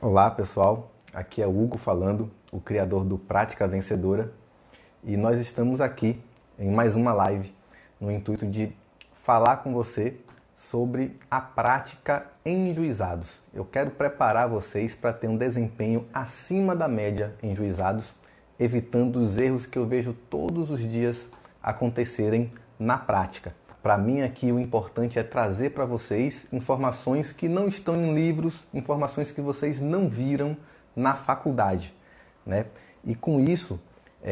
Olá pessoal, aqui é o Hugo falando, o criador do Prática Vencedora, e nós estamos aqui em mais uma live no intuito de falar com você sobre a prática em juizados. Eu quero preparar vocês para ter um desempenho acima da média em juizados, evitando os erros que eu vejo todos os dias acontecerem na prática. Para mim aqui o importante é trazer para vocês informações que não estão em livros, informações que vocês não viram na faculdade, né? E com isso,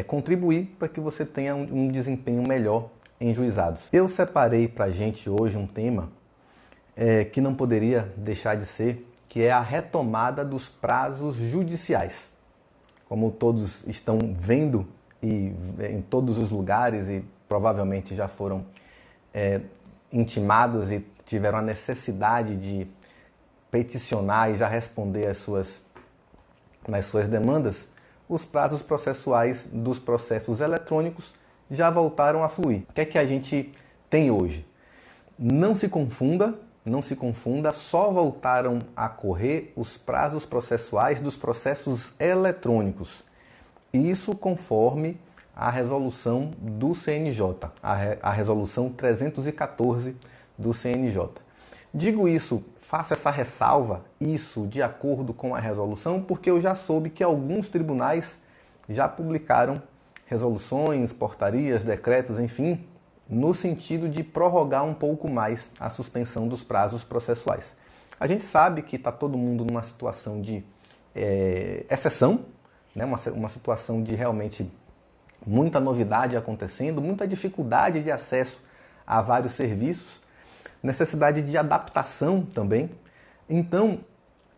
contribuir para que você tenha um desempenho melhor em juizados. Eu separei para a gente hoje um tema que não poderia deixar de ser, que é a retomada dos prazos judiciais. Como todos estão vendo e em todos os lugares e provavelmente já foram intimados e tiveram a necessidade de peticionar e já responder nas suas demandas, os prazos processuais dos processos eletrônicos já voltaram a fluir. O que é que a gente tem hoje? Não se confunda, só voltaram a correr os prazos processuais dos processos eletrônicos. Isso conforme a resolução do CNJ, a resolução 314 do CNJ. Digo isso, faço essa ressalva, isso de acordo com a resolução, porque eu já soube que alguns tribunais já publicaram resoluções, portarias, decretos, enfim, no sentido de prorrogar um pouco mais a suspensão dos prazos processuais. A gente sabe que está todo mundo numa situação de exceção, né? Uma situação de realmente muita novidade acontecendo, muita dificuldade de acesso a vários serviços, necessidade de adaptação também. Então,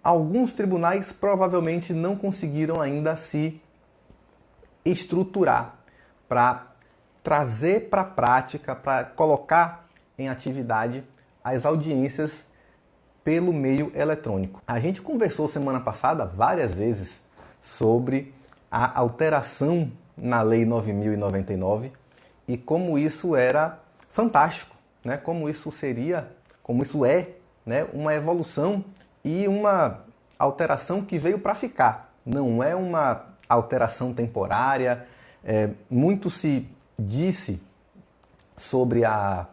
alguns tribunais provavelmente não conseguiram ainda se estruturar para trazer para a prática, para colocar em atividade as audiências pelo meio eletrônico. A gente conversou semana passada várias vezes sobre a alteração na Lei 9.099 e como isso era fantástico, né? Como isso é, né? Uma evolução e uma alteração que veio para ficar. Não é uma alteração temporária. Muito se disse sobre a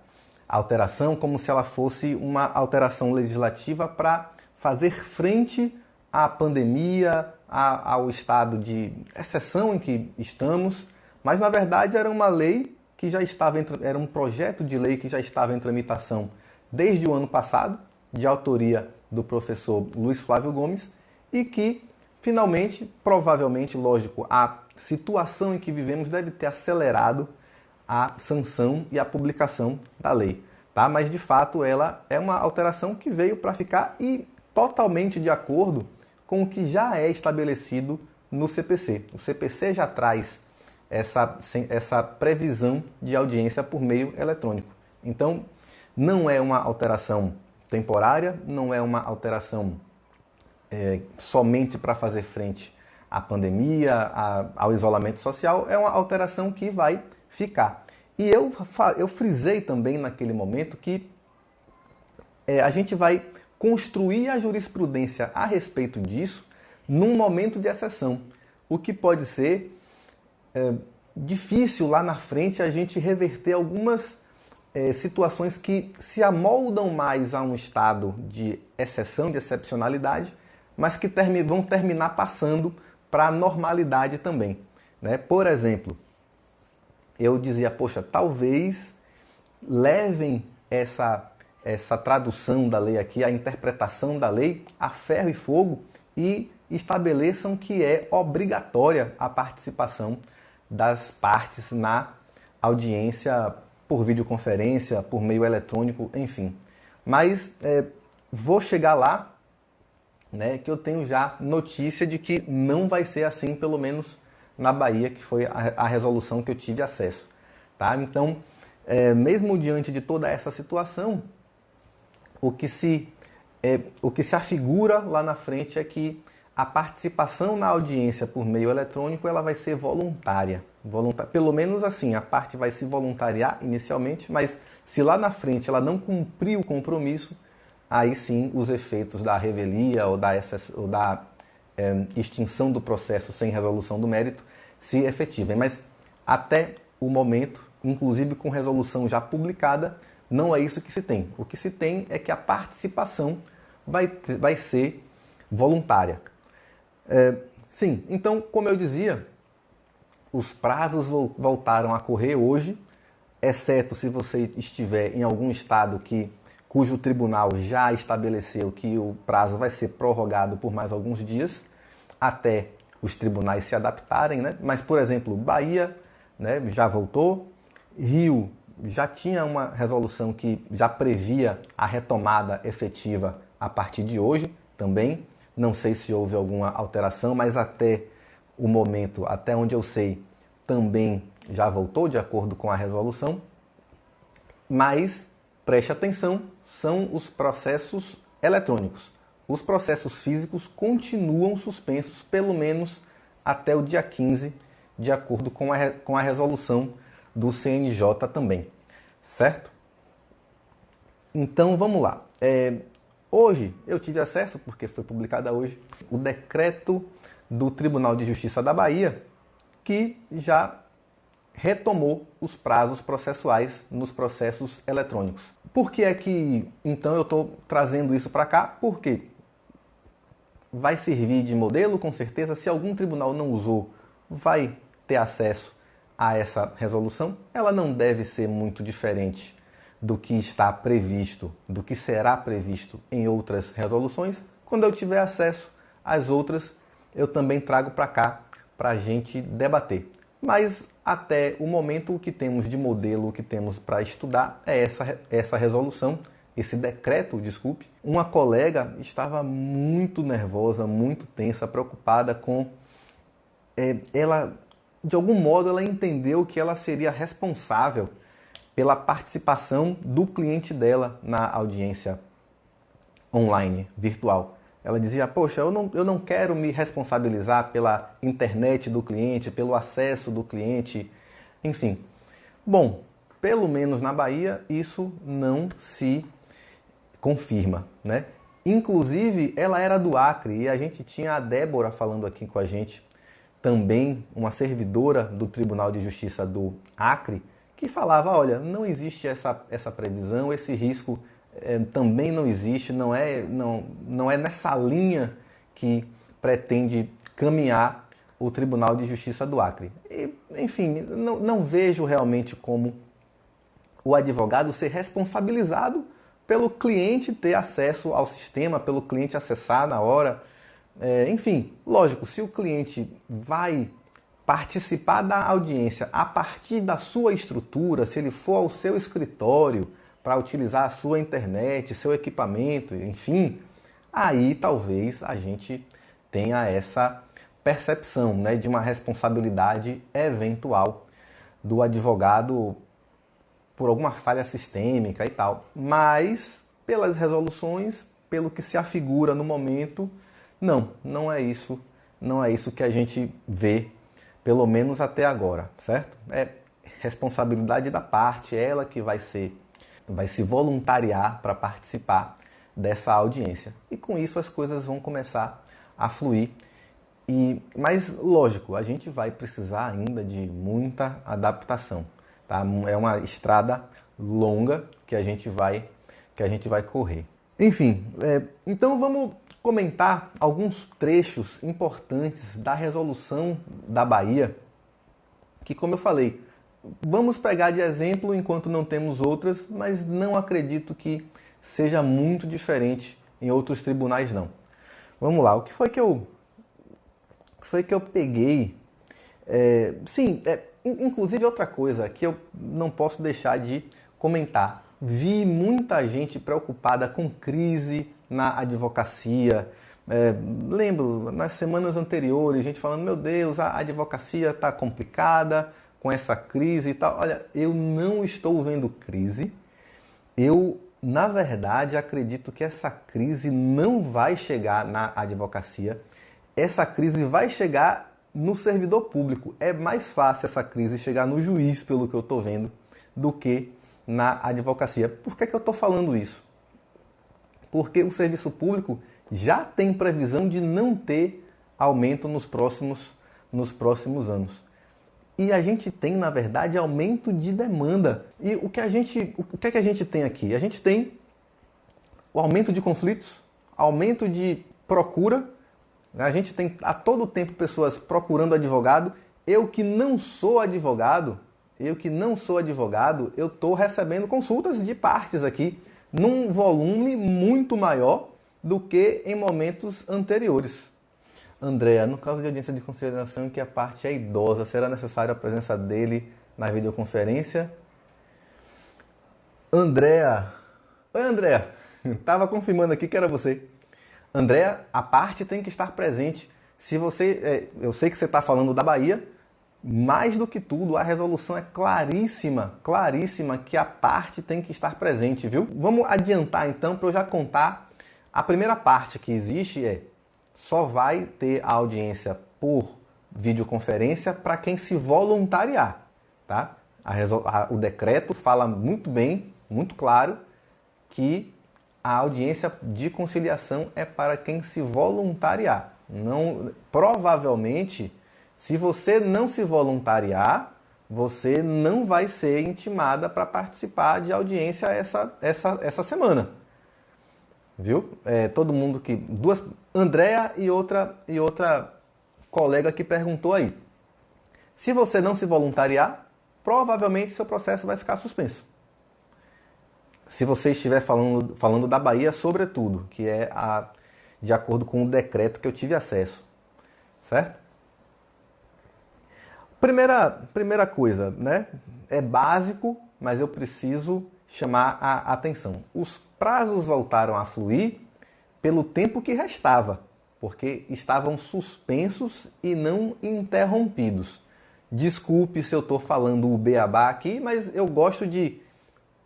alteração como se ela fosse uma alteração legislativa para fazer frente à pandemia, ao estado de exceção em que estamos, mas na verdade era uma lei que já estava era um projeto de lei que já estava em tramitação desde o ano passado, de autoria do professor Luiz Flávio Gomes, e que finalmente, provavelmente, lógico, a situação em que vivemos deve ter acelerado a sanção e a publicação da lei, tá? Mas de fato ela é uma alteração que veio para ficar e totalmente de acordo com o que já é estabelecido no CPC. O CPC já traz essa previsão de audiência por meio eletrônico. Então, não é uma alteração temporária, não é uma alteração somente para fazer frente à pandemia, ao isolamento social, é uma alteração que vai ficar. E eu frisei também naquele momento que a gente vai construir a jurisprudência a respeito disso num momento de exceção. O que pode ser difícil lá na frente a gente reverter algumas situações que se amoldam mais a um estado de exceção, de excepcionalidade, mas que vão terminar passando para a normalidade também, né? Por exemplo, eu dizia, poxa, talvez levem essa tradução da lei aqui, a interpretação da lei, a ferro e fogo e estabeleçam que é obrigatória a participação das partes na audiência por videoconferência, por meio eletrônico, enfim. Mas vou chegar lá, né, que eu tenho já notícia de que não vai ser assim, pelo menos na Bahia, que foi a resolução que eu tive acesso. Tá? Então, mesmo diante de toda essa situação, o que se afigura lá na frente é que a participação na audiência por meio eletrônico ela vai ser voluntária. Pelo menos assim, a parte vai se voluntariar inicialmente, mas se lá na frente ela não cumprir o compromisso, aí sim os efeitos da revelia ou da extinção do processo sem resolução do mérito se efetivem. Mas até o momento, inclusive com resolução já publicada, não é isso que se tem. O que se tem é que a participação vai ser voluntária. Sim, então, como eu dizia, os prazos voltaram a correr hoje, exceto se você estiver em algum estado cujo tribunal já estabeleceu que o prazo vai ser prorrogado por mais alguns dias, até os tribunais se adaptarem, né? Mas, por exemplo, Bahia, né, já voltou, Rio já tinha uma resolução que já previa a retomada efetiva a partir de hoje também. Não sei se houve alguma alteração, mas até o momento, até onde eu sei, também já voltou de acordo com a resolução. Mas, preste atenção, são os processos eletrônicos. Os processos físicos continuam suspensos, pelo menos até o dia 15, de acordo com a resolução do CNJ também, certo? Então, vamos lá. Hoje, eu tive acesso, porque foi publicada hoje, o decreto do Tribunal de Justiça da Bahia, que já retomou os prazos processuais nos processos eletrônicos. Por que é que, então, eu estou trazendo isso para cá? Porque vai servir de modelo, com certeza. Se algum tribunal não usou, vai ter acesso a essa resolução. Ela não deve ser muito diferente do que está previsto, do que será previsto em outras resoluções. Quando eu tiver acesso às outras, eu também trago para cá para a gente debater. Mas até o momento o que temos de modelo, o que temos para estudar é essa resolução, esse decreto, desculpe. Uma colega estava muito nervosa, muito tensa, preocupada com... ela, de algum modo, ela entendeu que ela seria responsável pela participação do cliente dela na audiência online, virtual. Ela dizia, poxa, eu não quero me responsabilizar pela internet do cliente, pelo acesso do cliente, enfim. Bom, pelo menos na Bahia, isso não se confirma, né? Inclusive, ela era do Acre e a gente tinha a Débora falando aqui com a gente, também uma servidora do Tribunal de Justiça do Acre, que falava, olha, não existe essa previsão, esse risco também não existe, não é nessa linha que pretende caminhar o Tribunal de Justiça do Acre. E, enfim, não vejo realmente como o advogado ser responsabilizado pelo cliente ter acesso ao sistema, pelo cliente acessar na hora. Enfim, lógico, se o cliente vai participar da audiência a partir da sua estrutura, se ele for ao seu escritório para utilizar a sua internet, seu equipamento, enfim, aí talvez a gente tenha essa percepção, né, de uma responsabilidade eventual do advogado por alguma falha sistêmica e tal. Mas, pelas resoluções, pelo que se afigura no momento, não é isso que a gente vê, pelo menos até agora, certo? É responsabilidade da parte, ela que vai se voluntariar para participar dessa audiência. E com isso as coisas vão começar a fluir. Mas, lógico, a gente vai precisar ainda de muita adaptação. Tá? É uma estrada longa que a gente vai correr. Enfim, então vamos comentar alguns trechos importantes da resolução da Bahia, que, como eu falei, vamos pegar de exemplo enquanto não temos outras, mas não acredito que seja muito diferente em outros tribunais, não. Vamos lá, o que foi que eu peguei? Inclusive outra coisa que eu não posso deixar de comentar. Vi muita gente preocupada com crise na advocacia. Lembro, nas semanas anteriores, gente falando, meu Deus, a advocacia está complicada com essa crise e tal. Olha, eu não estou vendo crise. Eu, na verdade, acredito que essa crise não vai chegar na advocacia. Essa crise vai chegar no servidor público. É mais fácil essa crise chegar no juiz, pelo que eu estou vendo, do que na advocacia. Por que eu estou falando isso? Porque o serviço público já tem previsão de não ter aumento nos próximos anos. E a gente tem, na verdade, aumento de demanda. E o que é que a gente tem aqui? A gente tem o aumento de conflitos, aumento de procura. A gente tem a todo tempo pessoas procurando advogado. Eu que não sou advogado, eu estou recebendo consultas de partes aqui num volume muito maior do que em momentos anteriores. Andréa, no caso de audiência de conciliação em que a parte é idosa, será necessária a presença dele na videoconferência? Andréa, oi Andréa, estava confirmando aqui que era você. Andréa, a parte tem que estar presente. Se você, eu sei que você está falando da Bahia, mais do que tudo, a resolução é claríssima que a parte tem que estar presente, viu? Vamos adiantar então para eu já contar. A primeira parte que existe só vai ter a audiência por videoconferência para quem se voluntariar, tá? O decreto fala muito bem, muito claro, que a audiência de conciliação é para quem se voluntariar. Não, provavelmente, se você não se voluntariar, você não vai ser intimada para participar de audiência essa semana. Viu? Todo mundo que... Andréa e outra colega que perguntou aí. Se você não se voluntariar, provavelmente seu processo vai ficar suspenso. Se você estiver falando da Bahia, sobretudo, que é de acordo com o decreto que eu tive acesso. Certo? Primeira coisa, né? É básico, mas eu preciso chamar a atenção. Os prazos voltaram a fluir pelo tempo que restava, porque estavam suspensos e não interrompidos. Desculpe se eu estou falando o beabá aqui, mas eu gosto de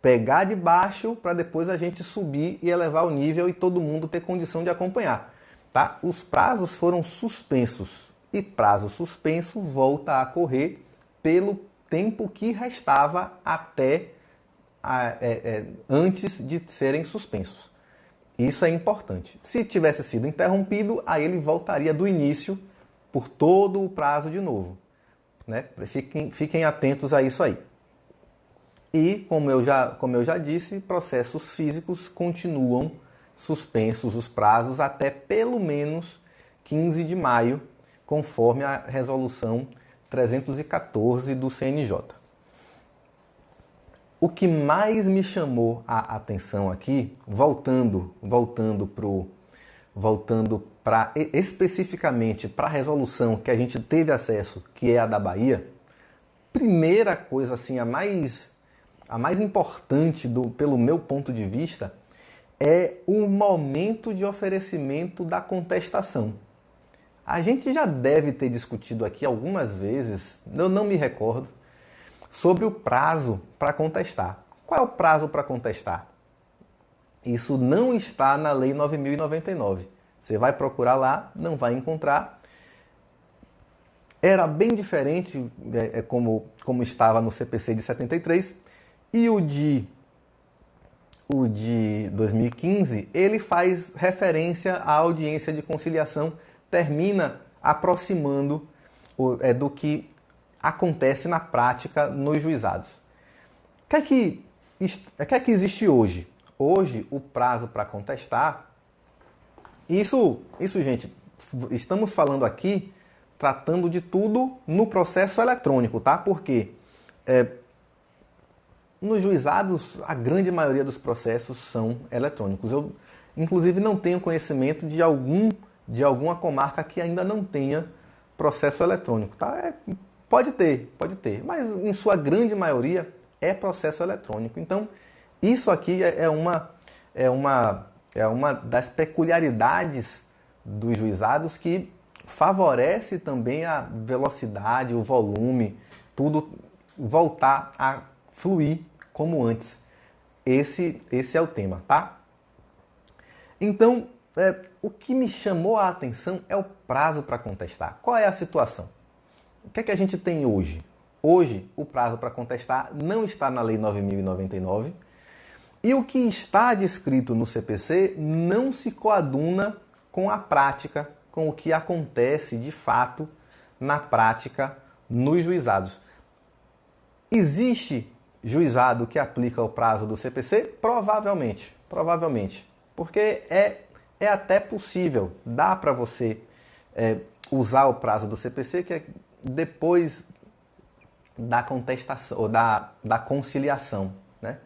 pegar de baixo para depois a gente subir e elevar o nível e todo mundo ter condição de acompanhar. Tá? Os prazos foram suspensos e prazo suspenso volta a correr pelo tempo que restava até antes de serem suspensos. Isso é importante. Se tivesse sido interrompido, aí ele voltaria do início por todo o prazo de novo. Né? Fiquem atentos a isso aí. E, como eu já disse, processos físicos continuam suspensos os prazos até pelo menos 15 de maio, conforme a resolução 314 do CNJ. O que mais me chamou a atenção aqui, voltando especificamente para a resolução que a gente teve acesso, que é a da Bahia, primeira coisa assim, a mais importante pelo meu ponto de vista, é o momento de oferecimento da contestação. A gente já deve ter discutido aqui algumas vezes, eu não me recordo, sobre o prazo para contestar. Qual é o prazo para contestar? Isso não está na Lei 9.099. Você vai procurar lá, não vai encontrar. Era bem diferente como estava no CPC de 73. E o de 2015, ele faz referência à audiência de conciliação, termina aproximando do que acontece na prática nos juizados. O que é que existe hoje? Hoje, o prazo para contestar... Isso, gente, estamos falando aqui, tratando de tudo no processo eletrônico, tá? Porque nos juizados, a grande maioria dos processos são eletrônicos. Eu, inclusive, não tenho conhecimento de alguma comarca que ainda não tenha processo eletrônico, tá? Pode ter, mas em sua grande maioria é processo eletrônico. Então, isso aqui é uma das peculiaridades dos juizados que favorece também a velocidade, o volume, tudo voltar a fluir como antes. Esse é o tema, tá? Então, o que me chamou a atenção é o prazo para contestar. Qual é a situação? O que é que a gente tem hoje? Hoje, o prazo para contestar não está na Lei 9.099 e o que está descrito no CPC não se coaduna com a prática com o que acontece de fato na prática nos juizados. Existe juizado que aplica o prazo do CPC? Provavelmente, porque é até possível, dá para você usar o prazo do CPC, que é depois da contestação, ou da conciliação, né?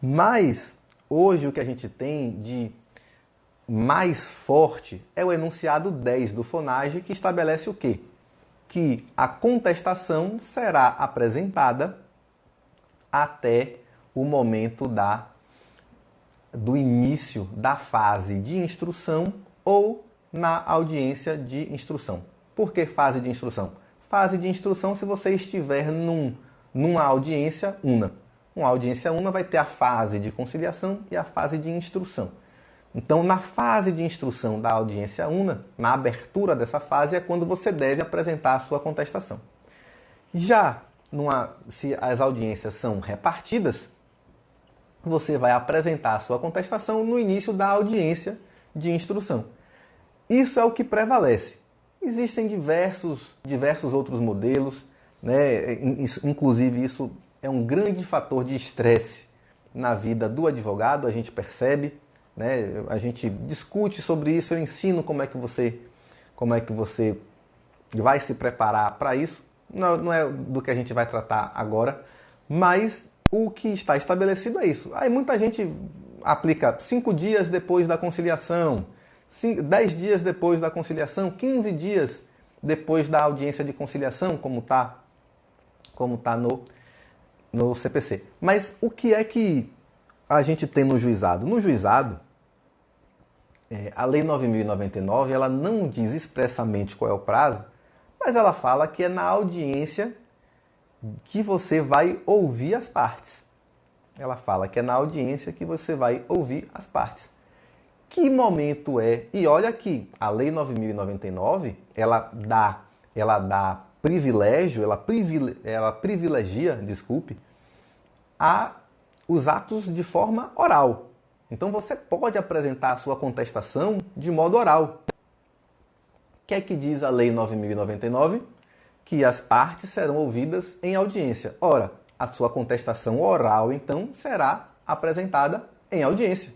Mas, hoje, o que a gente tem de mais forte é o enunciado 10 do FONAGE, que estabelece o quê? Que a contestação será apresentada até o momento do início da fase de instrução ou na audiência de instrução. Por que fase de instrução? Fase de instrução se você estiver numa audiência una. Uma audiência una vai ter a fase de conciliação e a fase de instrução. Então, na fase de instrução da audiência una, na abertura dessa fase, é quando você deve apresentar a sua contestação. Já se as audiências são repartidas, você vai apresentar a sua contestação no início da audiência de instrução. Isso é o que prevalece. Existem diversos outros modelos, né? Inclusive isso é um grande fator de estresse na vida do advogado, a gente percebe, né? A gente discute sobre isso, eu ensino como é que você vai se preparar para isso. Não é do que a gente vai tratar agora, mas o que está estabelecido é isso. Aí muita gente aplica 5 dias depois da conciliação, 10 dias depois da conciliação, 15 dias depois da audiência de conciliação, como tá no CPC. Mas o que é que a gente tem no juizado? No juizado, a Lei 9.099, ela não diz expressamente qual é o prazo, mas ela fala que é na audiência que você vai ouvir as partes. Ela fala que é na audiência que você vai ouvir as partes. Que momento é? E olha que a Lei 9.099, ela dá privilégio, ela privilegia, os atos de forma oral. Então você pode apresentar a sua contestação de modo oral. O que é que diz a Lei 9.099? Que as partes serão ouvidas em audiência. Ora, a sua contestação oral, então, será apresentada em audiência.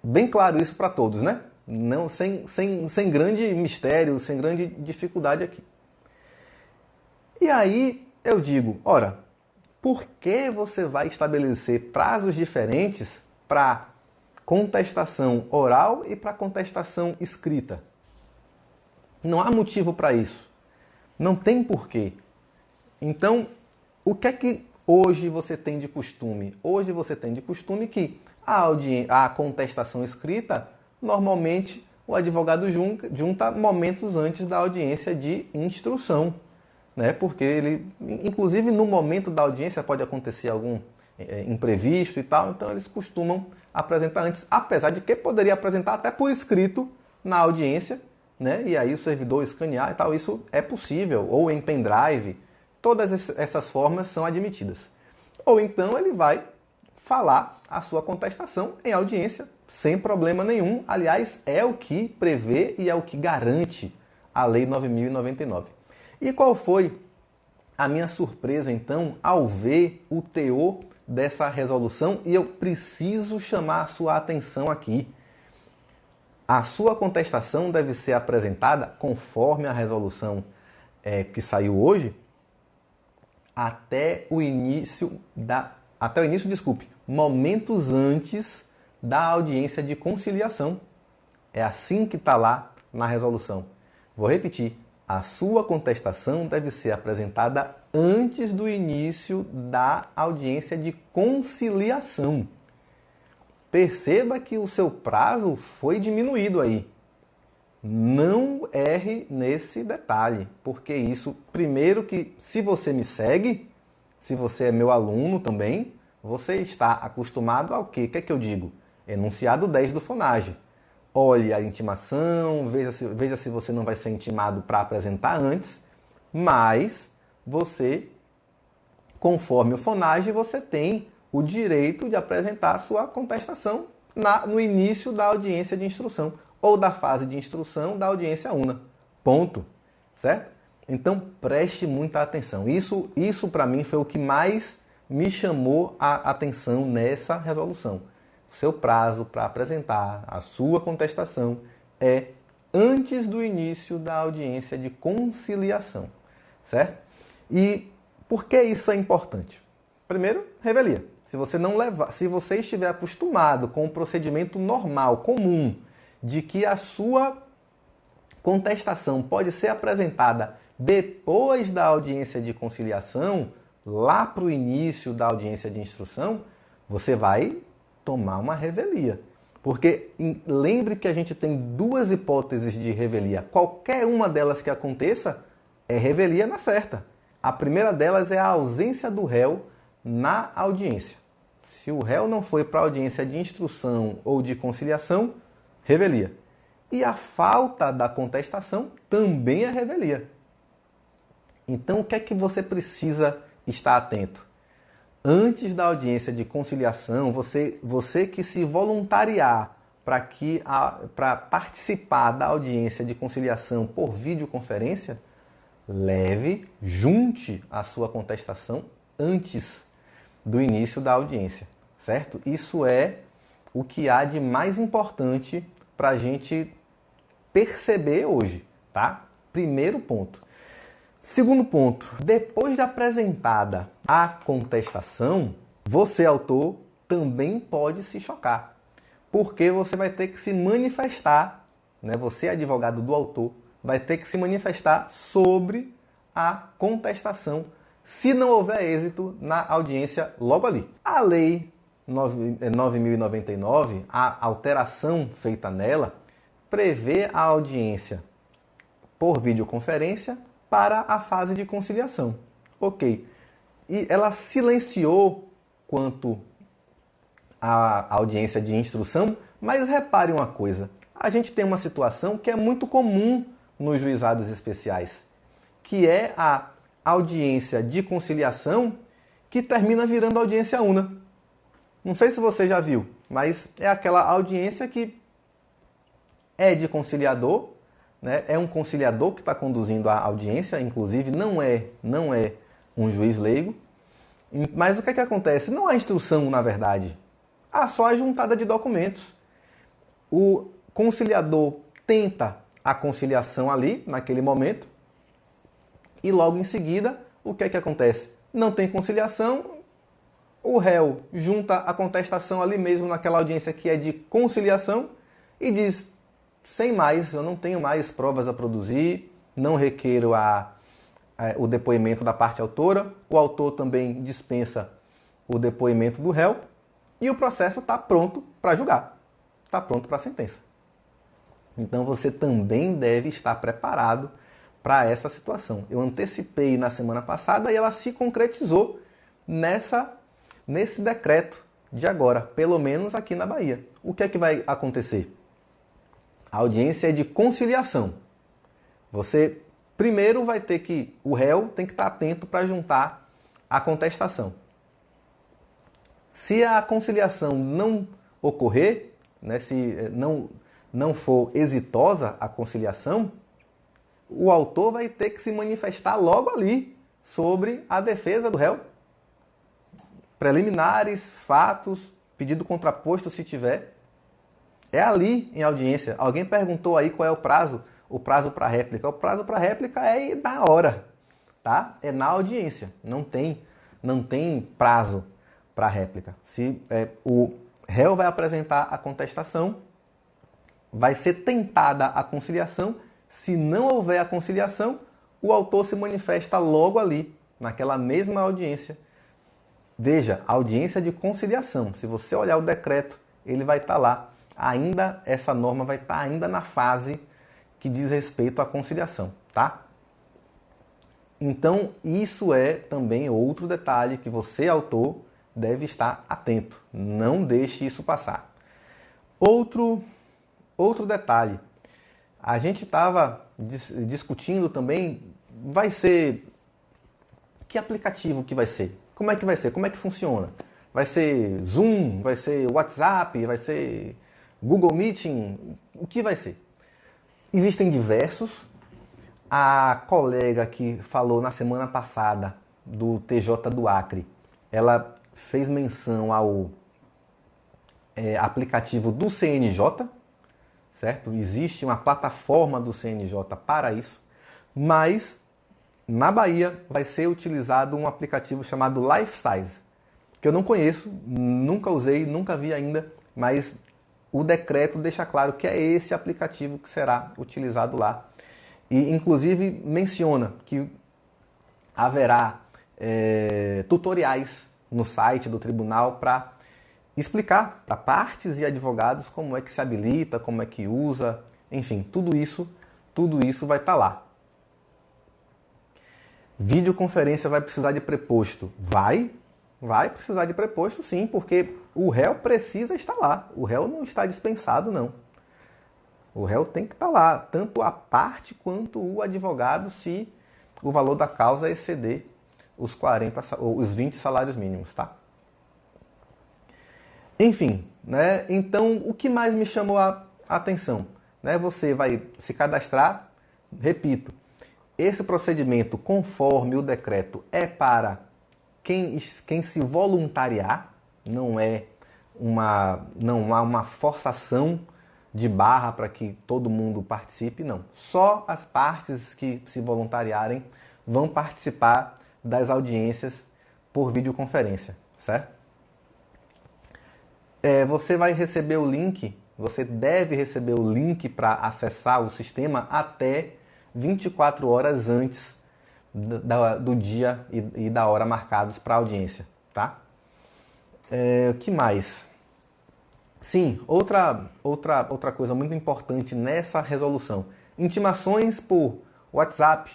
Bem claro isso para todos, né? Não, sem grande mistério, sem grande dificuldade aqui. E aí eu digo, ora, por que você vai estabelecer prazos diferentes para contestação oral e para contestação escrita? Não há motivo para isso. Não tem porquê. Então, o que é que hoje você tem de costume? Hoje você tem de costume que a contestação escrita, normalmente o advogado junta momentos antes da audiência de instrução, né? Porque ele, inclusive no momento da audiência pode acontecer algum imprevisto e tal, então eles costumam apresentar antes, apesar de que poderia apresentar até por escrito na audiência, né? E aí o servidor escanear e tal, isso é possível, ou em pendrive, todas essas formas são admitidas. Ou então ele vai falar a sua contestação em audiência, sem problema nenhum. Aliás, é o que prevê e é o que garante a Lei 9.099. E qual foi a minha surpresa, então, ao ver o teor dessa resolução? E eu preciso chamar a sua atenção aqui. A sua contestação deve ser apresentada, conforme a resolução que saiu hoje, até o início, momentos antes da audiência de conciliação. É assim que está lá na resolução. Vou repetir. A sua contestação deve ser apresentada antes do início da audiência de conciliação. Perceba que o seu prazo foi diminuído aí. Não erre nesse detalhe, porque isso, primeiro que se você me segue, se você é meu aluno também, você está acostumado ao quê? O que é que eu digo? Enunciado 10 do FONAGE. Olhe a intimação, veja se você não vai ser intimado para apresentar antes, mas você, conforme o FONAGE, você tem o direito de apresentar a sua contestação no início da audiência de instrução. ou da fase de instrução da audiência una. Ponto. Certo? Então, preste muita atenção. Isso para mim foi o que mais me chamou a atenção nessa resolução. O seu prazo para apresentar a sua contestação é antes do início da audiência de conciliação. Certo? E por que isso é importante? Primeiro, revelia. Se você estiver acostumado com o procedimento normal, comum, de que a sua contestação pode ser apresentada depois da audiência de conciliação, lá para o início da audiência de instrução, você vai tomar uma revelia. Porque lembre que a gente tem duas hipóteses de revelia. Qualquer uma delas que aconteça é revelia na certa. A primeira delas é a ausência do réu na audiência. Se o réu não foi para a audiência de instrução ou de conciliação, revelia. E a falta da contestação também é revelia. Então, o que é que você precisa estar atento? Antes da audiência de conciliação, você que se voluntariar para participar da audiência de conciliação por videoconferência, junte a sua contestação antes do início da audiência, certo? Isso é o que há de mais importante para a gente perceber hoje, tá? Primeiro ponto. Segundo ponto, depois de apresentada a contestação, você, autor, também pode se chocar, porque você vai ter que se manifestar, né? Você, advogado do autor, vai ter que se manifestar sobre a contestação, se não houver êxito na audiência logo ali. A Lei 9.099, a alteração feita nela, prevê a audiência por videoconferência para a fase de conciliação. Ok. E ela silenciou quanto à audiência de instrução, mas repare uma coisa. A gente tem uma situação que é muito comum nos juizados especiais, que é a audiência de conciliação que termina virando audiência una. Não sei se você já viu, mas é aquela audiência que é de conciliador, né? É um conciliador que está conduzindo a audiência, inclusive não é um juiz leigo. Mas o que é que acontece? Não há instrução, na verdade. Há só a juntada de documentos. O conciliador tenta a conciliação ali, naquele momento, e logo em seguida, o que é que acontece? Não tem conciliação, o réu junta a contestação ali mesmo naquela audiência que é de conciliação e diz: sem mais, eu não tenho mais provas a produzir, não requeiro o depoimento da parte autora, o autor também dispensa o depoimento do réu e o processo está pronto para julgar, está pronto para a sentença. Então você também deve estar preparado para essa situação. Eu antecipei na semana passada e ela se concretizou nesse decreto de agora, pelo menos aqui na Bahia. O que é que vai acontecer? A audiência é de conciliação. Você primeiro vai ter que, o réu tem que estar atento para juntar a contestação. Se a conciliação não ocorrer, né, se não for exitosa a conciliação, o autor vai ter que se manifestar logo ali sobre a defesa do réu. Preliminares, fatos, pedido contraposto se tiver. É ali em audiência. Alguém perguntou aí qual é o prazo para réplica. O prazo para réplica é na hora, tá? É na audiência. Não tem prazo para réplica. Se o réu vai apresentar a contestação, vai ser tentada a conciliação. Se não houver a conciliação, o autor se manifesta logo ali, naquela mesma audiência. Veja, audiência de conciliação. Se você olhar o decreto, ele vai estar lá. Essa norma vai estar ainda na fase que diz respeito à conciliação, tá? Então, isso é também outro detalhe que você, autor, deve estar atento. Não deixe isso passar. Outro detalhe. A gente estava discutindo também, vai ser... Que aplicativo que vai ser? Como é que vai ser? Como é que funciona? Vai ser Zoom? Vai ser WhatsApp? Vai ser Google Meeting, o que vai ser? Existem diversos. A colega que falou na semana passada do TJ do Acre, ela fez menção ao aplicativo do CNJ, certo? Existe uma plataforma do CNJ para isso, mas na Bahia vai ser utilizado um aplicativo chamado Lifesize, que eu não conheço, nunca usei, nunca vi ainda, mas o decreto deixa claro que é esse aplicativo que será utilizado lá. E, inclusive, menciona que haverá tutoriais no site do tribunal para explicar para partes e advogados como é que se habilita, como é que usa, enfim, tudo isso vai estar lá. Videoconferência vai precisar de preposto? Vai precisar de preposto sim, porque o réu precisa estar lá. O réu não está dispensado, não. O réu tem que estar lá, tanto a parte quanto o advogado, se o valor da causa exceder os 20 salários mínimos, tá? Enfim, né? Então, o que mais me chamou a atenção? Né? Você vai se cadastrar, repito, esse procedimento, conforme o decreto, é para quem se voluntariar, não há uma forçação de barra para que todo mundo participe, não. Só as partes que se voluntariarem vão participar das audiências por videoconferência, certo? Você vai receber o link, você deve receber o link para acessar o sistema até 24 horas antes do dia e da hora marcados para a audiência, tá? O que mais? Sim, outra coisa muito importante nessa resolução. Intimações por WhatsApp,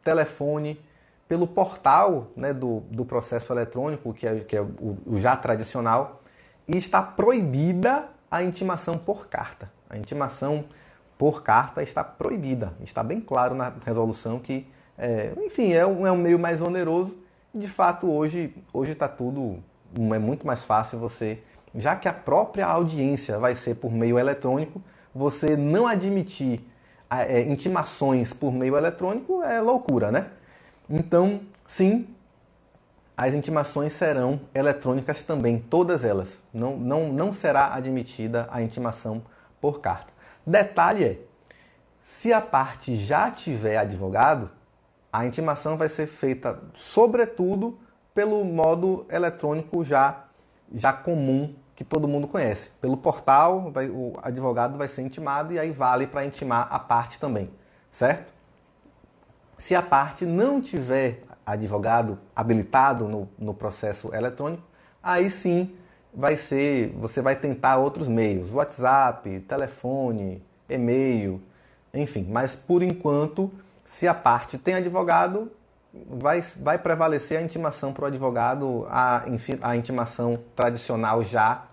telefone, pelo portal, né, do processo eletrônico, que é o já tradicional, e está proibida a intimação por carta. A intimação por carta está proibida. Está bem claro na resolução que, enfim, é um meio mais oneroso. De fato, hoje está tudo... É muito mais fácil você... Já que a própria audiência vai ser por meio eletrônico, você não admitir intimações por meio eletrônico é loucura, né? Então, sim, as intimações serão eletrônicas também, todas elas. Não será admitida a intimação por carta. Detalhe é, se a parte já tiver advogado, a intimação vai ser feita, sobretudo, pelo modo eletrônico já comum, que todo mundo conhece. Pelo portal, o advogado vai ser intimado e aí vale para intimar a parte também, certo? Se a parte não tiver advogado habilitado no processo eletrônico, aí sim você vai tentar outros meios, WhatsApp, telefone, e-mail, enfim. Mas por enquanto, se a parte tem advogado, vai prevalecer a intimação para o advogado, a intimação tradicional já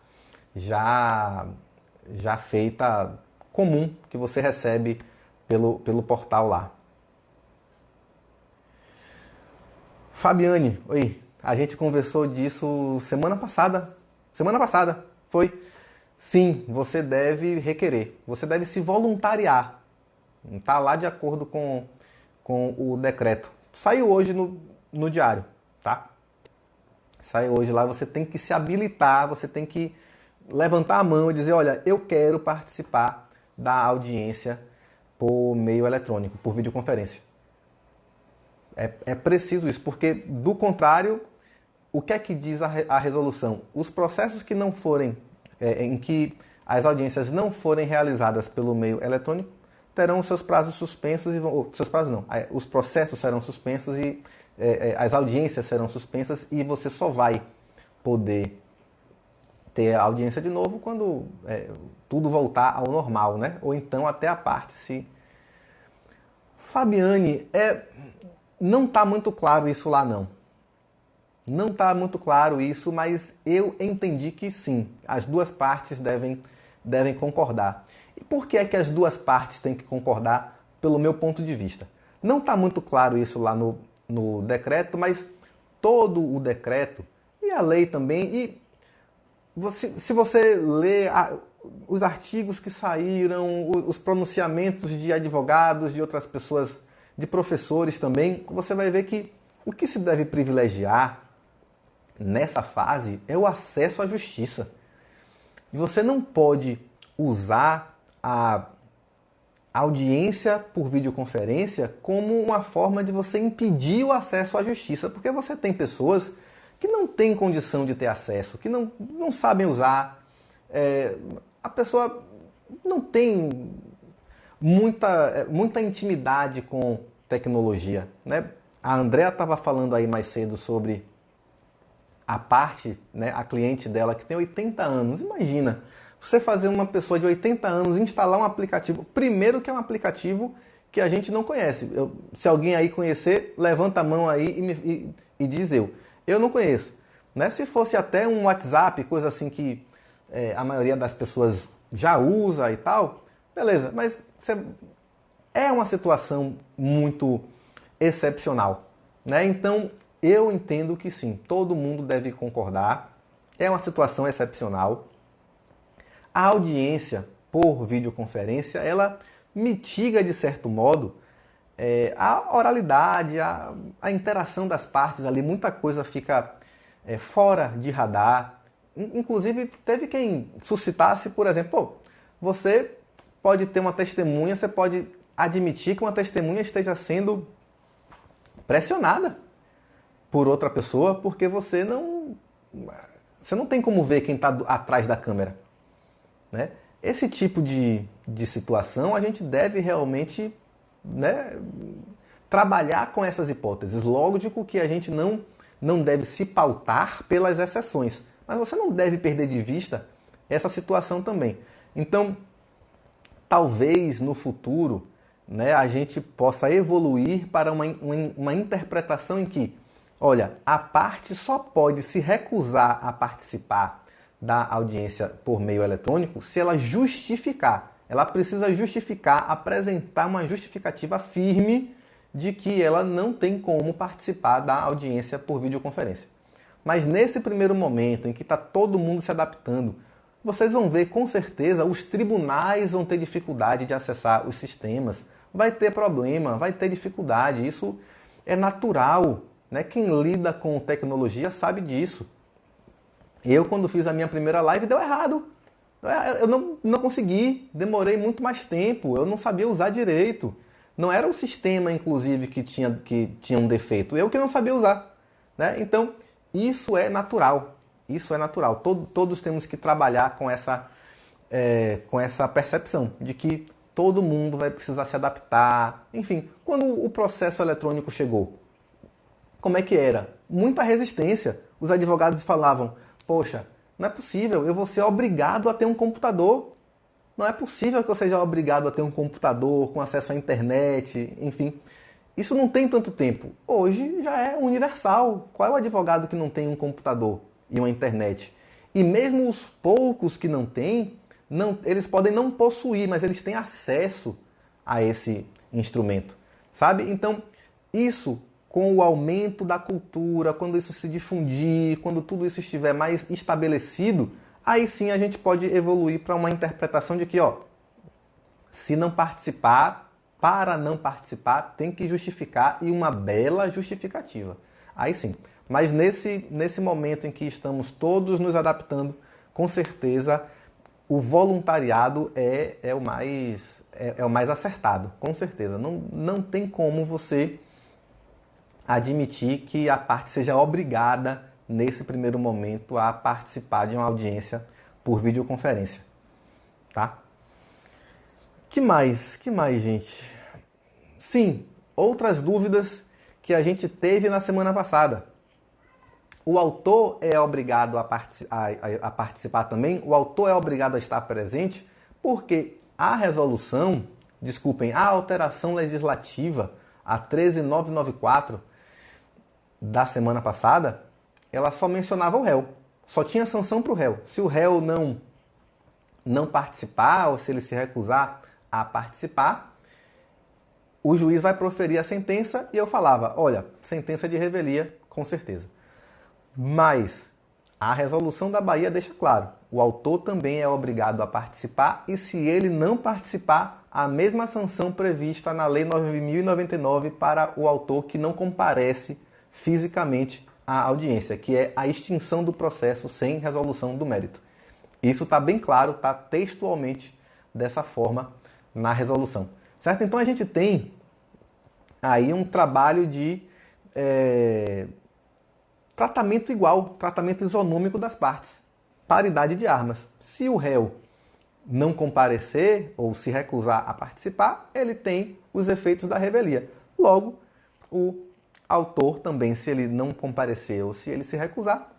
feita, comum, que você recebe pelo portal lá. Fabiane, oi, a gente conversou disso semana passada. Semana passada, foi? Sim, você deve requerer, você deve se voluntariar. Está lá de acordo com o decreto. Saiu hoje no diário, tá? Saiu hoje lá, você tem que se habilitar, você tem que levantar a mão e dizer, olha, eu quero participar da audiência por meio eletrônico, por videoconferência. É preciso isso, porque do contrário, o que é que diz a resolução? Os processos que não forem, em que as audiências não forem realizadas pelo meio eletrônico, terão seus prazos suspensos e os processos serão suspensos e as audiências serão suspensas e você só vai poder ter a audiência de novo quando tudo voltar ao normal, né? Ou então até a parte se... Fabiane, não está muito claro isso lá não. Não está muito claro isso, mas eu entendi que sim, as duas partes devem concordar. E por que é que as duas partes têm que concordar, pelo meu ponto de vista? Não está muito claro isso lá no decreto, mas todo o decreto, e a lei também, e se você ler os artigos que saíram, os pronunciamentos de advogados, de outras pessoas, de professores também, você vai ver que o que se deve privilegiar nessa fase é o acesso à justiça. E você não pode usar a audiência por videoconferência como uma forma de você impedir o acesso à justiça, porque você tem pessoas que não têm condição de ter acesso, que não sabem usar, a pessoa não tem muita intimidade com tecnologia, né? A Andrea estava falando aí mais cedo sobre a parte, né, a cliente dela que tem 80 anos. Imagina, você fazer uma pessoa de 80 anos instalar um aplicativo, primeiro que é um aplicativo que a gente não conhece. Se alguém aí conhecer, levanta a mão aí e diz eu. Eu não conheço. Né? Se fosse até um WhatsApp, coisa assim que a maioria das pessoas já usa e tal, beleza. Mas é uma situação muito excepcional. Né? Então, eu entendo que sim, todo mundo deve concordar. É uma situação excepcional. A audiência por videoconferência, ela mitiga, de certo modo, a oralidade, a interação das partes ali. Muita coisa fica fora de radar. Inclusive, teve quem suscitasse, por exemplo, pô, você pode ter uma testemunha, você pode admitir que uma testemunha esteja sendo pressionada por outra pessoa, porque você não tem como ver quem está atrás da câmera. Né? Esse tipo de situação a gente deve realmente, né, trabalhar com essas hipóteses. Lógico que a gente não deve se pautar pelas exceções, mas você não deve perder de vista essa situação também. Então, talvez no futuro, né, a gente possa evoluir para uma interpretação em que, olha, a parte só pode se recusar a participar da audiência por meio eletrônico se ela justificar. Ela precisa justificar, apresentar uma justificativa firme de que ela não tem como participar da audiência por videoconferência. Mas nesse primeiro momento em que está todo mundo se adaptando, vocês vão ver com certeza os tribunais vão ter dificuldade de acessar os sistemas, vai ter problema, vai ter dificuldade, isso é natural. Né? Quem lida com tecnologia sabe disso. Eu, quando fiz a minha primeira live, deu errado. Eu não consegui, demorei muito mais tempo, eu não sabia usar direito. Não era o sistema, inclusive, que tinha um defeito, eu que não sabia usar. Né? Então, isso é natural. Isso é natural. Todos temos que trabalhar com essa percepção de que todo mundo vai precisar se adaptar. Enfim, quando o processo eletrônico chegou, como é que era? Muita resistência. Os advogados falavam, poxa, não é possível, eu vou ser obrigado a ter um computador. Não é possível que eu seja obrigado a ter um computador com acesso à internet, enfim. Isso não tem tanto tempo. Hoje já é universal. Qual é o advogado que não tem um computador e uma internet? E mesmo os poucos que não têm, eles podem não possuir, mas eles têm acesso a esse instrumento. Sabe? Então, isso, com o aumento da cultura, quando isso se difundir, quando tudo isso estiver mais estabelecido, aí sim a gente pode evoluir para uma interpretação de que, ó, se não participar, para não participar, tem que justificar, e uma bela justificativa. Aí sim. Mas nesse momento em que estamos todos nos adaptando, com certeza o voluntariado é o mais acertado, com certeza. Não tem como você admitir que a parte seja obrigada, nesse primeiro momento, a participar de uma audiência por videoconferência. Tá? Que mais, gente? Sim, outras dúvidas que a gente teve na semana passada. O autor é obrigado a participar também? O autor é obrigado a estar presente? Porque a alteração legislativa, a 13994 da semana passada, ela só mencionava o réu. Só tinha sanção para o réu. Se o réu não participar, ou se ele se recusar a participar, o juiz vai proferir a sentença, e eu falava, olha, sentença de revelia, com certeza. Mas A resolução da Bahia deixa claro, o autor também é obrigado a participar e se ele não participar, a mesma sanção prevista na Lei 9.099 para o autor que não comparece fisicamente à audiência, que é a extinção do processo sem resolução do mérito. Isso está bem claro, está textualmente dessa forma na resolução. Certo? Então a gente tem aí um trabalho de tratamento igual, tratamento isonômico das partes, paridade de armas. Se o réu não comparecer ou se recusar a participar, ele tem os efeitos da revelia. Logo, o autor também, se ele não comparecer ou se ele se recusar,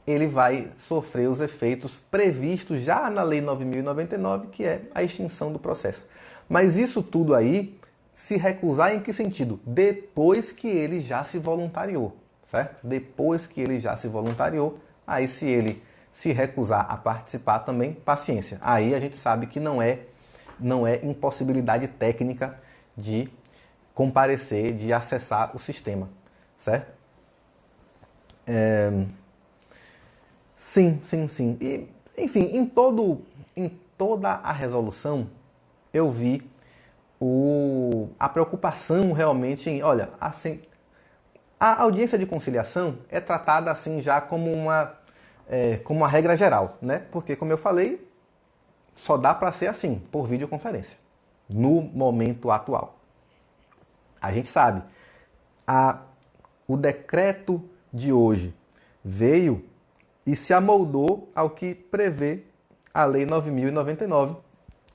ele vai sofrer os efeitos previstos já na Lei 9.099, que é a extinção do processo. Mas isso tudo aí, se recusar em que sentido? Depois que ele já se voluntariou, certo? Depois que ele já se voluntariou, aí se ele se recusar a participar também, paciência. Aí a gente sabe que não é impossibilidade técnica de comparecer, de acessar o sistema, certo? Sim. E, enfim, em toda a resolução eu vi a preocupação realmente em, olha, assim, a audiência de conciliação é tratada assim já como uma regra geral, né? Porque, como eu falei, só dá para ser assim, por videoconferência, no momento atual. A gente sabe, o decreto de hoje veio e se amoldou ao que prevê a Lei 9.099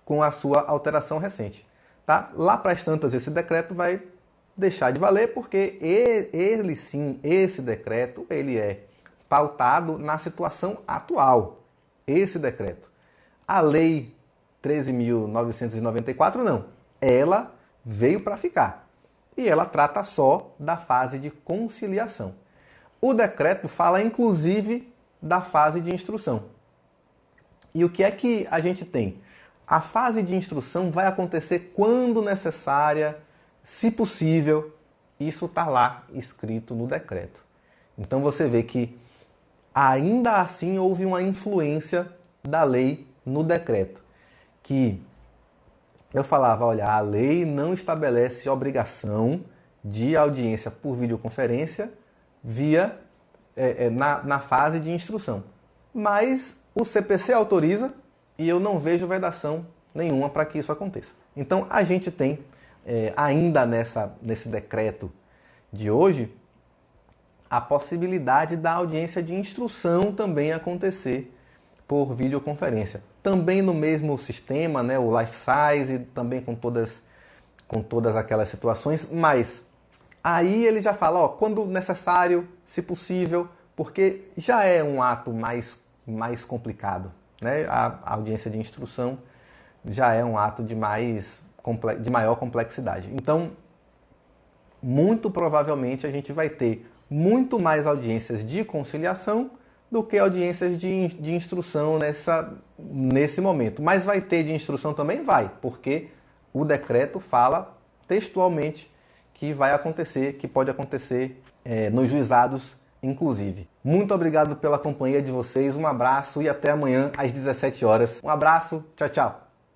com a sua alteração recente. Tá? Lá para as tantas, esse decreto vai deixar de valer porque ele sim, esse decreto, ele é pautado na situação atual. Esse decreto. A Lei 13.994 não. Ela veio para ficar. E ela trata só da fase de conciliação. O decreto fala inclusive da fase de instrução. E o que é que a gente tem? A fase de instrução vai acontecer quando necessária, se possível. Isso está lá escrito no decreto. Então você vê que ainda assim houve uma influência da lei no decreto. Que eu falava, olha, a lei não estabelece obrigação de audiência por videoconferência na fase de instrução. Mas o CPC autoriza e eu não vejo vedação nenhuma para que isso aconteça. Então a gente tem, ainda nesse decreto de hoje, a possibilidade da audiência de instrução também acontecer por videoconferência. Também no mesmo sistema, né, o life size, também com todas aquelas situações, mas aí ele já fala, quando necessário, se possível, porque já é um ato mais complicado, né? A audiência de instrução já é um ato de maior complexidade. Então, muito provavelmente a gente vai ter muito mais audiências de conciliação do que audiências de instrução nesse momento. Mas vai ter de instrução também? Vai, porque o decreto fala textualmente que vai acontecer, que pode acontecer nos juizados, inclusive. Muito obrigado pela companhia de vocês, um abraço e até amanhã às 17 horas. Um abraço, tchau, tchau.